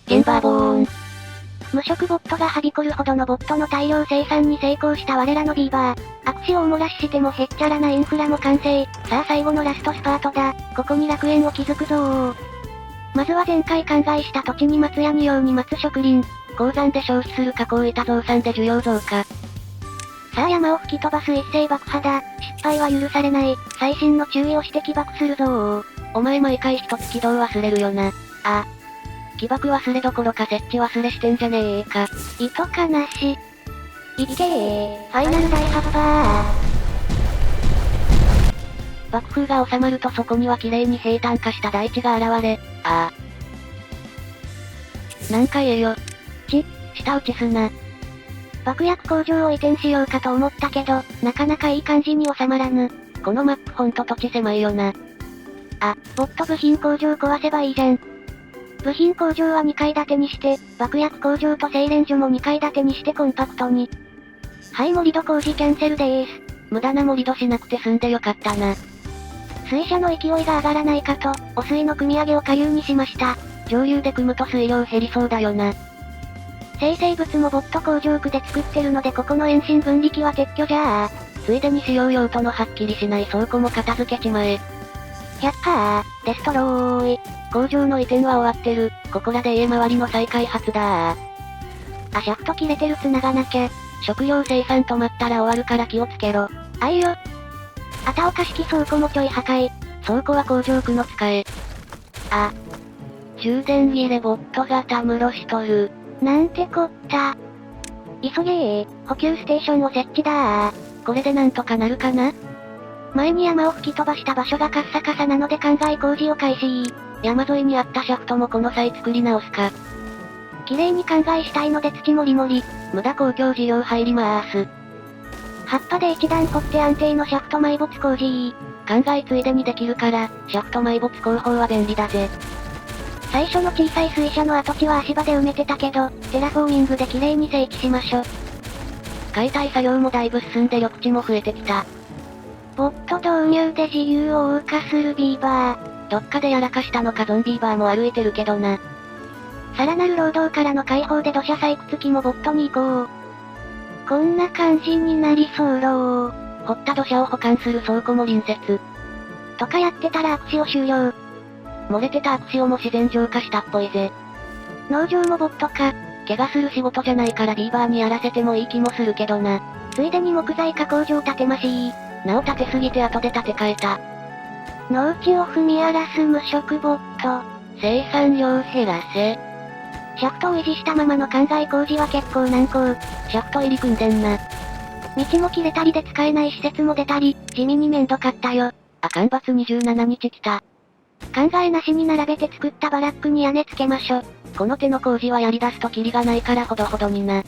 ゲンバーボーン。無色ボットがはびこるほどのボットの大量生産に成功した我らのビーバー。悪視をお漏らししてもへっちゃらなインフラも完成。さあ最後のラストスパートだ。ここに楽園を築くぞー。まずは前回考えした土地に松屋にように松植林。鉱山で消費する加工板増産で需要増加。さあ山を吹き飛ばす一斉爆破だ。失敗は許されない。細心の注意をして起爆するぞー。お前毎回一つ起動忘れるよな。あ。起爆忘れどころか設置忘れしてんじゃねえか。糸かなし。いけー。ファイナル大発バー。爆風が収まるとそこには綺麗に平坦化した大地が現れ、なんか言えよ。舌打ちすな。爆薬工場を移転しようかと思ったけど、なかなかいい感じに収まらぬ。このマップほんと土地狭いよな。ボット部品工場壊せばいいじゃん。部品工場は2階建てにして、爆薬工場と精錬所も2階建てにしてコンパクトに。はい、盛り土工事キャンセルでーす。無駄な盛り土しなくて済んでよかったな。水車の勢いが上がらないかと、汚水の汲み上げを下流にしました。上流で汲むと水量減りそうだよな。生成物もボット工場区で作ってるのでここの遠心分離機は撤去じゃあ。ついでに使用用途のはっきりしない倉庫も片付けちまえ。デストローイ。工場の移転は終わってる。ここらで家周りの再開発だシャフト切れてる繋がなきゃ。食料生産止まったら終わるから気をつけろ。あいよ。あたおか式倉庫もちょい破壊。倉庫は工場区の使え。充電切れボットがたむろしとる。なんてこった。急げー。補給ステーションを設置だー。これでなんとかなるかな？前に山を吹き飛ばした場所がカッサカサなので考え工事を開始。山沿いにあったシャフトもこの際作り直すか。綺麗に考えしたいので土もりもり。無駄公共事業入りまーす。葉っぱで一段掘って安定のシャフト埋没工事。考えついでにできるから、シャフト埋没工法は便利だぜ。最初の小さい水車の跡地は足場で埋めてたけど、テラフォーミングで綺麗に整地しましょ。解体作業もだいぶ進んで緑地も増えてきた。ボット導入で自由を謳歌するビーバー。どっかでやらかしたのかゾンビーバーも歩いてるけどな。さらなる労働からの解放で土砂採掘機もボットに行こう。こんな感じになりそうろー。掘った土砂を保管する倉庫も隣接。とかやってたら悪視を終了。漏れてた悪視をも自然浄化したっぽいぜ。農場もボットか。怪我する仕事じゃないからビーバーにやらせてもいい気もするけどな。ついでに木材加工場建てましー。なお建てすぎて後で建て替えた。農地を踏み荒らす無色ボット。生産量減らせ。シャフトを維持したままの考え工事は結構難航。シャフト入り組んでんな。道も切れたりで使えない施設も出たり、地味にめんどかったよ。干ばつ27日来た。考えなしに並べて作ったバラックに屋根つけましょ。この手の工事はやり出すとキリがないからほどほどにな。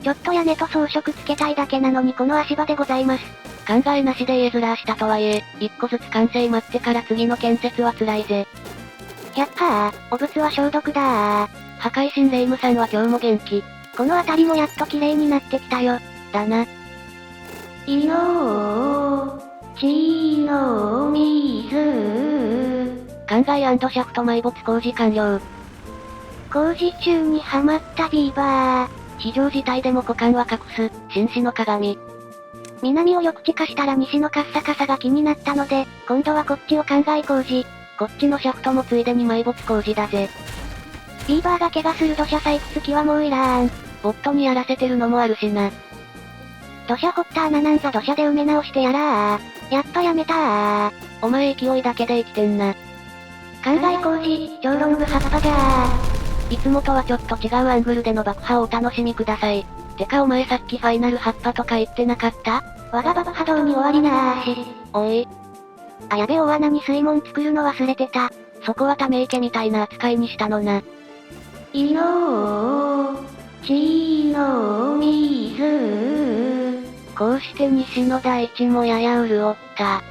ちょっと屋根と装飾つけたいだけなのにこの足場でございます。考えなしで家面したとはいえ、一個ずつ完成待ってから次の建設は辛いぜ。お物は消毒だー。破壊神レイムさんは今日も元気。この辺りもやっと綺麗になってきたよ。だな。いのー、ちの水。考え&シャフト埋没工事完了。工事中にはまったビーバー。非常事態でも股間は隠す、紳士の鏡。南を緑地化したら西のカッサカサが気になったので、今度はこっちを考え工事。こっちのシャフトもついでに埋没工事だぜ。ビーバーが怪我する土砂採掘機はもういらん。ボットにやらせてるのもあるしな。土砂掘った穴なんざ土砂で埋め直してやらー。やっとやめたー。お前勢いだけで生きてんな。考え工事、超ロング葉っぱじゃー。いつもとはちょっと違うアングルでの爆破をお楽しみください。てかお前さっきファイナル葉っぱとか言ってなかった？我が爆破道に終わりなーし。おい。やべ大穴に水門作るの忘れてた。そこはため池みたいな扱いにしたのな。いのー、ちの水。こうして西の大地もやや潤った。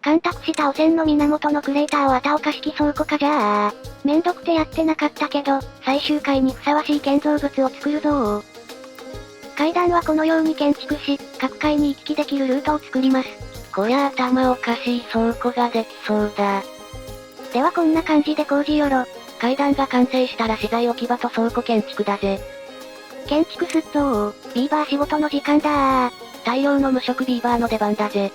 干拓した汚染の源のクレーターをあたおか式倉庫化じゃあ。めんどくてやってなかったけど、最終回にふさわしい建造物を作るぞー。階段はこのように建築し、各階に行き来できるルートを作ります。こりゃ頭おかしい倉庫ができそうだ。ではこんな感じで工事よろ。階段が完成したら資材置き場と倉庫建築だぜ。建築出動。ビーバー仕事の時間だー。大量の無職ビーバーの出番だぜ。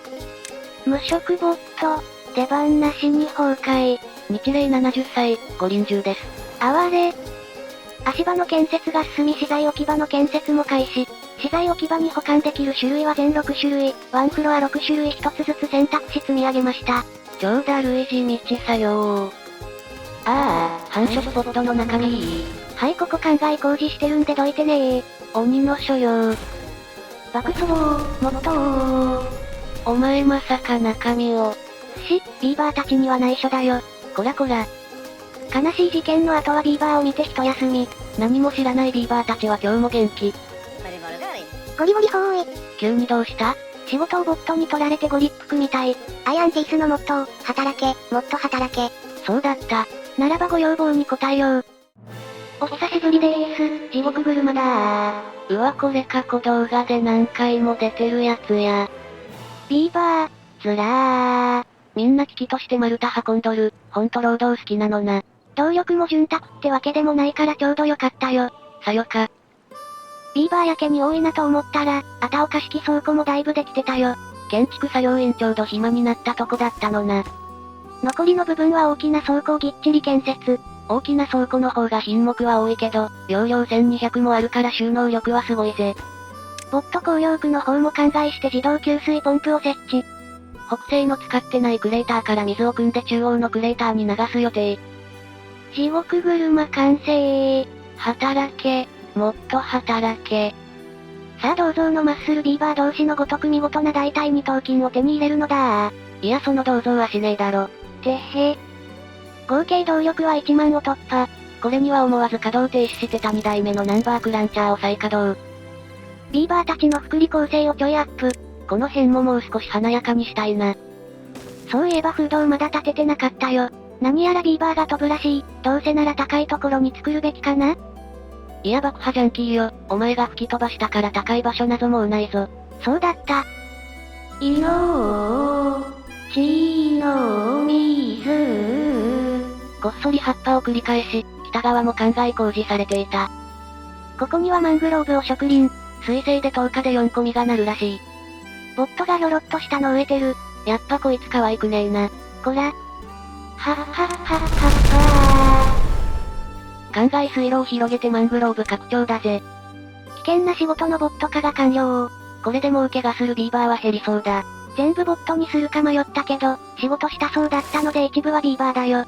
無職ボット、出番なしに崩壊。日齢70歳、ご臨終です。哀れ。足場の建設が進み資材置き場の建設も開始。資材置き場に保管できる種類は全6種類、ワンフロア6種類1つずつ選択し積み上げました。超だるい地道作業。繁殖ポットの中身。はい、ここ灌漑工事してるんでどいてねー。鬼の所用。爆走、もっとお前まさか中身を。ビーバーたちには内緒だよ。こらこら。悲しい事件の後はビーバーを見て一休み。何も知らないビーバーたちは今日も元気。ゴリゴリほーい。急にどうした？仕事をボットに取られてご立腹みたい。アイアンティースのモットー、働け、もっと働け。そうだった。ならばご要望に応えよう。お久しぶりでーす。地獄車だー。うわこれ過去動画で何回も出てるやつや。ビーバー、ずらー。みんな危機として丸太運んどる。ほんと労働好きなのな。動力も潤沢ってわけでもないからちょうどよかったよ。さよか。ビーバーやけに多いなと思ったら、あたおか式倉庫もだいぶできてたよ。建築作業員ちょうど暇になったとこだったのな。残りの部分は大きな倉庫をぎっちり建設。大きな倉庫の方が品目は多いけど、容量1200もあるから収納力はすごいぜ。ボット紅葉区の方も灌漑して自動給水ポンプを設置。北西の使ってないクレーターから水を汲んで中央のクレーターに流す予定。地獄車完成。働け、もっと働け。さあ銅像のマッスルビーバー同士のごとく見事な大腿二頭筋を手に入れるのだ。いやその銅像はしねえだろ。てへ。合計動力は1万を突破。これには思わず稼働停止してた2台目のナンバークランチャーを再稼働。ビーバーたちの福利構成をちょいアップ。この辺ももう少し華やかにしたいな。そういえば風洞まだ立ててなかったよ。何やらビーバーが飛ぶらしい。どうせなら高いところに作るべきかな？いや爆破ジャンキーよ。お前が吹き飛ばしたから高い場所などもうないぞ。そうだった。いのー、ちの水。こっそり葉っぱを繰り返し、北側も灌漑工事されていた。ここにはマングローブを植林。水星で10日で4個実がなるらしい。ボットがひょろっとしたの植えてる。やっぱこいつ可愛くねえな。こら。はっはっはっはっは灌漑水路を広げてマングローブ拡張だぜ。危険な仕事のボット化が完了。これでも受けがするビーバーは減りそうだ。全部ボットにするか迷ったけど、仕事したそうだったので一部はビーバーだよ。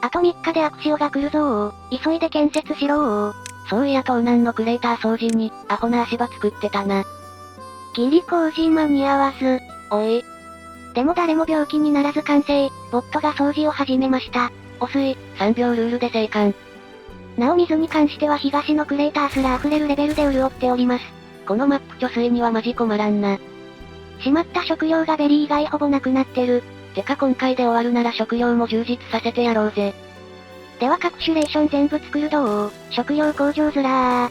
あと3日でアクシオが来るぞー。急いで建設しろー。そういや盗難のクレーター掃除に、アホな足場作ってたな。ギリ工事間に合わず。おい。でも誰も病気にならず完成。ボットが掃除を始めました。汚水、3秒ルールで生還。なお水に関しては東のクレーターすら溢れるレベルで潤っております。このマップ貯水にはマジ困らんな。しまった食料がベリー以外ほぼなくなってる。てか今回で終わるなら食料も充実させてやろうぜ。では各種レーション全部作るどー。食料工場ずらー。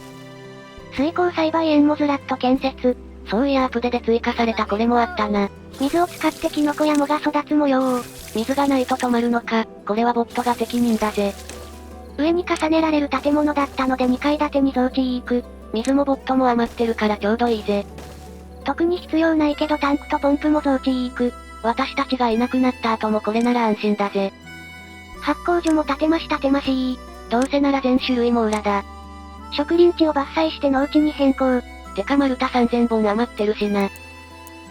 水耕栽培園もずらっと建設。そういやアップデで追加されたこれもあったな。水を使ってキノコや藻が育つ模様。水がないと止まるのか、これはボットが適任だぜ。上に重ねられる建物だったので2階建てに増築いく。水もボットも余ってるからちょうどいいぜ。特に必要ないけどタンクとポンプも増築いく。私たちがいなくなった後もこれなら安心だぜ。発酵所も建てまし。どうせなら全種類も裏だ。植林地を伐採して農地に変更。てか丸太3000本余ってるしな。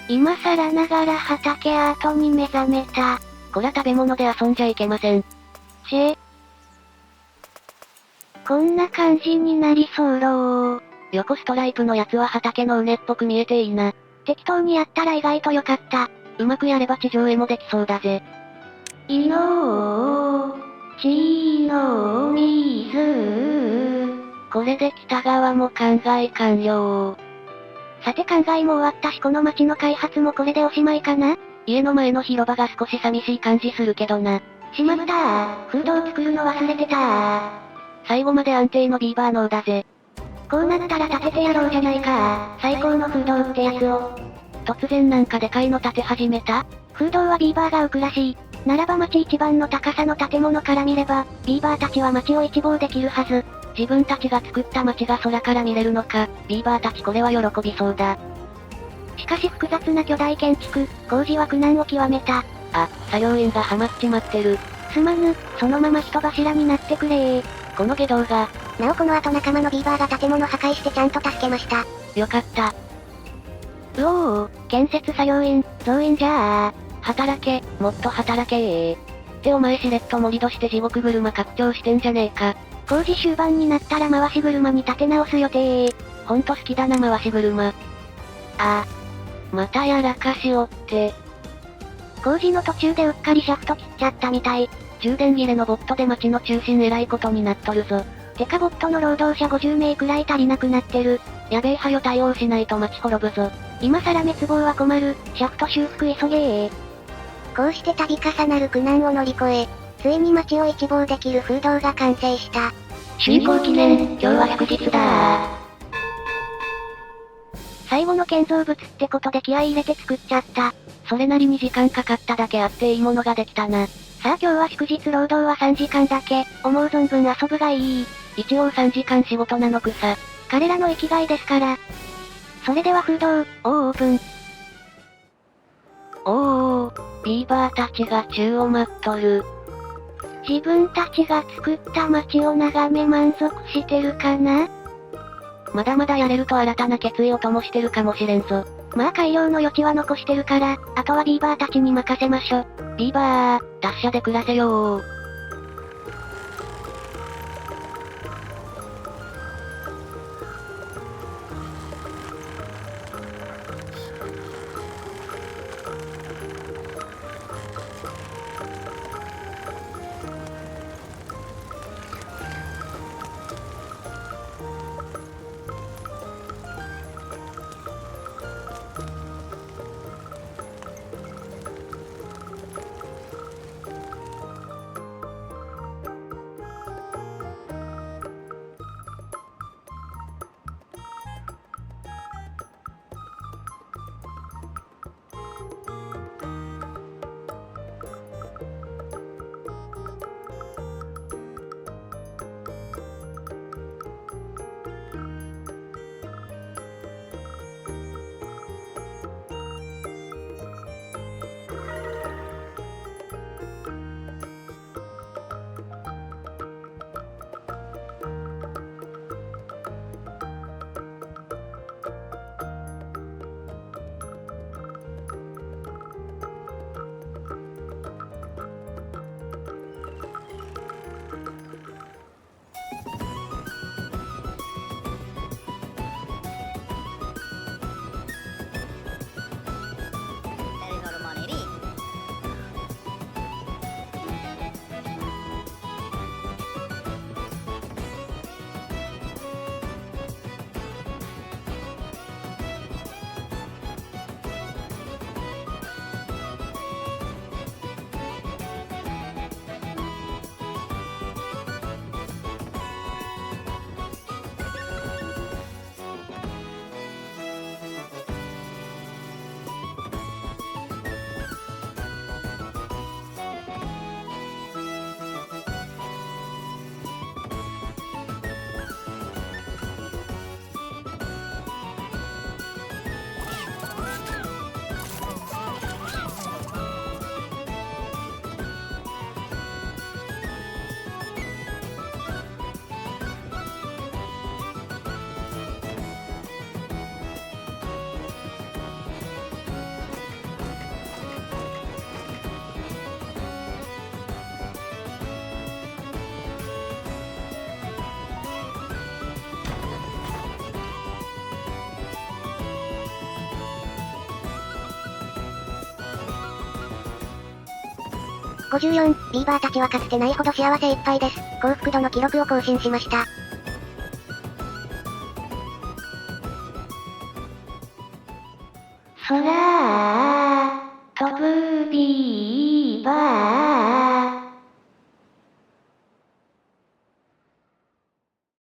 今更ながら畑アートに目覚めた。こら食べ物で遊んじゃいけません。こんな感じになりそうろー。横ストライプのやつは畑の畝っぽく見えていいな。適当にやったら意外と良かった。うまくやれば地上絵もできそうだぜ。いのー、ちの水。これで北側も灌漑完了。さて灌漑も終わったしこの町の開発もこれでおしまいかな？家の前の広場が少し寂しい感じするけどな。しまったー。フードを作るの忘れてたー。最後まで安定のビーバー脳だぜ。こうなったら建ててやろうじゃないかー。最高のフードってやつを。突然なんかでかいの建て始めた？フードはビーバーが浮くらしい。ならば街一番の高さの建物から見れば、ビーバーたちは街を一望できるはず。自分たちが作った街が空から見れるのか、ビーバーたちこれは喜びそうだ。しかし複雑な巨大建築、工事は苦難を極めた。あ、作業員がハマっちまってる。すまぬ、そのまま人柱になってくれー。この下道が。なおこの後仲間のビーバーが建物破壊してちゃんと助けました。よかった。うおー、建設作業員、増員じゃあ。働け、もっと働けー。ってお前しれっと盛り土して地獄車拡張してんじゃねえか。工事終盤になったら回し車に立て直す予定。ほんと好きだな回し車。あまたやらかしおって。工事の途中でうっかりシャフト切っちゃったみたい。充電切れのボットで街の中心偉いことになっとるぞ。てかボットの労働者50名くらい足りなくなってる。やべえはよ対応しないと街滅ぶぞ。今更滅亡は困る。シャフト修復急げー。こうして度重なる苦難を乗り越え、ついに街を一望できる風洞が完成した。竣工記念、今日は祝日だー。最後の建造物ってことで気合い入れて作っちゃった。それなりに時間かかっただけあっていいものができたな。さあ今日は祝日労働は3時間だけ、思う存分遊ぶがいい。一応3時間仕事なのくさ。彼らの生きがいですから。それでは風洞、オープン。おー、ビーバーたちが宙を舞っとる。自分たちが作った街を眺め満足してるかな？まだまだやれると新たな決意を灯してるかもしれんぞ。まあ改良の余地は残してるから、あとはビーバーたちに任せましょ。ビーバー、達者で暮らせよー。54、ビーバーたちはかつてないほど幸せいっぱいです。幸福度の記録を更新しました。空飛ぶビーバー。